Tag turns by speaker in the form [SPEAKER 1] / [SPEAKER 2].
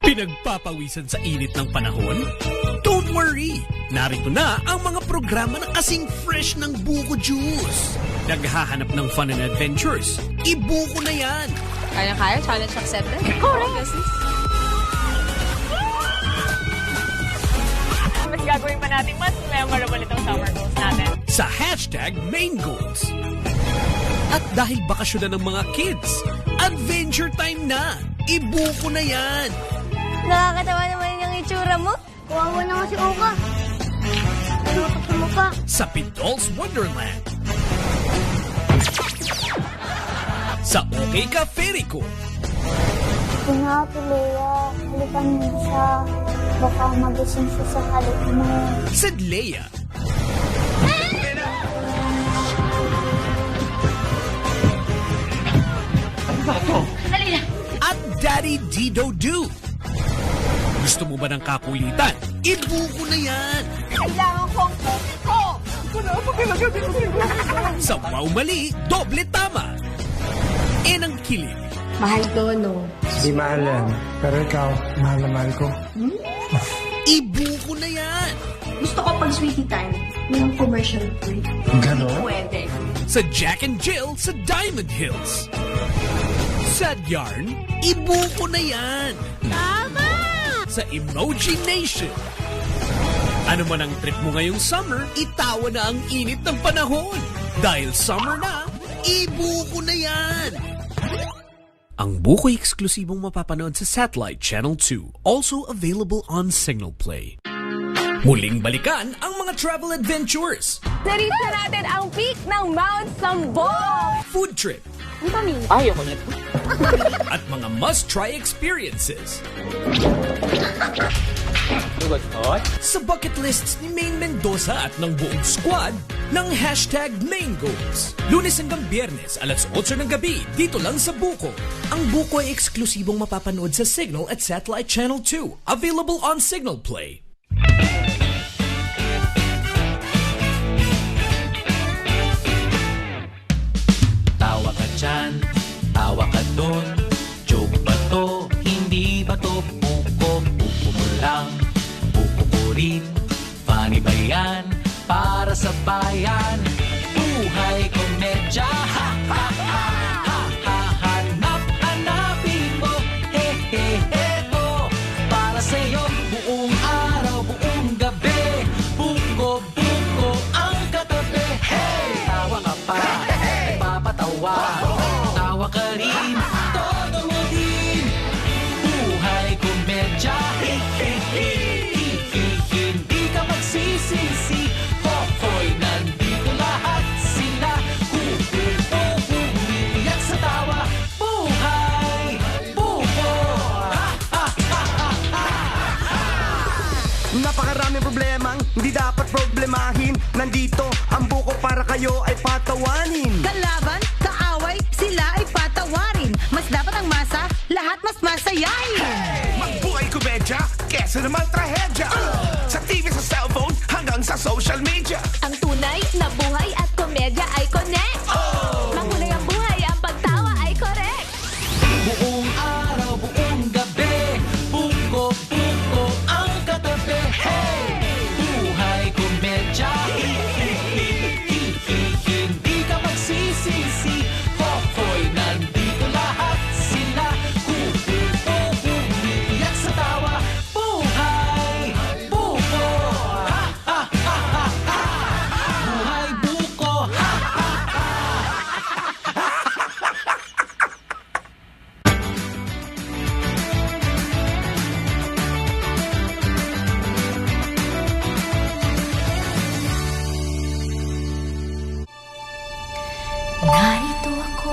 [SPEAKER 1] Pinagpapawisan sa init ng panahon? Don't worry! Narito na ang mga programa na kasing fresh ng Buko Juice. Naghahanap ng fun and adventures? Ibuko na yan!
[SPEAKER 2] Kaya-kaya, challenge accepted. Correct.
[SPEAKER 3] Mas gagawin pa natin mas memorable itong summer goals natin.
[SPEAKER 1] Sa #Main Goals. At dahil bakasyon na ng mga kids, adventure time na! Ibuko na yan!
[SPEAKER 4] Nakakatawa naman yung itsura mo. Kawawa na nga si Oka. Pinutok sa mukha.
[SPEAKER 1] Sa Pidol's Wonderland. Sa OK Ka Ferico.
[SPEAKER 4] Nga, Lea. Halikan mo siya. Baka magising siya sa halik mo.
[SPEAKER 1] Sa Leia.
[SPEAKER 4] Dali na.
[SPEAKER 1] At Daddy Dido Do. Gusto mo ba ng kakulitan? Ibuko na yan!
[SPEAKER 3] Kailangan ko ang puti ko!
[SPEAKER 1] Sa Wow Mali, doble tama! Ang kilig.
[SPEAKER 2] Mahal ko, no?
[SPEAKER 5] Di mahal yan. Pero ikaw, mahal na mahal ko.
[SPEAKER 1] Ibuko na yan!
[SPEAKER 2] Gusto ko pag sweetie time, yung commercial free.
[SPEAKER 5] Ganon?
[SPEAKER 2] Pwede.
[SPEAKER 1] Sa Jack and Jill sa Diamond Hills. Sad Yarn, ibuko na yan!
[SPEAKER 4] Tama!
[SPEAKER 1] Sa Emoji Nation. Ano man ang trip mo ngayong summer, itawa na ang init ng panahon. Dahil summer na, ibuko na yan! Ang buko'y eksklusibong mapapanood sa Satellite Channel 2, also available on Signal Play. Muling balikan ang mga travel adventures,
[SPEAKER 3] Narito na natin ang peak ng Mount Sambong!
[SPEAKER 1] food trip,
[SPEAKER 3] Ang dami.
[SPEAKER 2] Ayoko na.
[SPEAKER 1] at mga must-try experiences. Sa bucket lists ni Maine Mendoza at ng buong squad ng #Main Goals. Lunes hanggang Biyernes, alas 8 ng gabi, dito lang sa Buko. Ang Buko ay eksklusibong mapapanood sa Signal at Satellite Channel 2. Available on Signal Play.
[SPEAKER 6] Tawa ka dyan, tawa ka dun. Joke ba to? Hindi ba to? Buko, buko mo lang. Buko ko rin. Funny ba yan? Para sa bayan. Buhay komedya. Ha, ha, ha, ha, ha. Hanap, hanapin mo. He, he, he, to. Para sa'yo, buong araw, buong gabi. Buko, buko, ang katabi. Hey! Tawa ka pa. Nagpapatawa. Tawa ka rin. Todo mo din. Buhay komedya. He, he, he. Hindi ka magsisisi. Hoy, nandito lahat sila. Kukupo, umiiyak sa tawa. Buhay, buko. Ha, ha, ha, ha, ha.
[SPEAKER 5] Napakaraming problemang hindi dapat problemahin. Nandito ang buko para kayo ay patawanin.
[SPEAKER 7] Kalaban, kaaway, sila ay patawarin. Mas dapat ang masa, lahat mas masayahin.
[SPEAKER 8] Magbuhay komedya, kesa naman trahedya. Sa TV, sa cellphone, hanggang sa social media.
[SPEAKER 4] Ang tunay na buhay at komedya ay connect. Mahulay ang buhay, ang pagtawa ay correct.
[SPEAKER 6] Buong araw, buong gabi. Buko, buko, ang katabi. Hey! Buhay komedya. Hindi ka magsisisi. Hoy, nandito lahat sila. Kukupo, umiiyak sa tawa. Buhay, buko. Ha, ha, ha, ha, ha. Buhay, buko. Ha, ha, ha.
[SPEAKER 4] Narito ako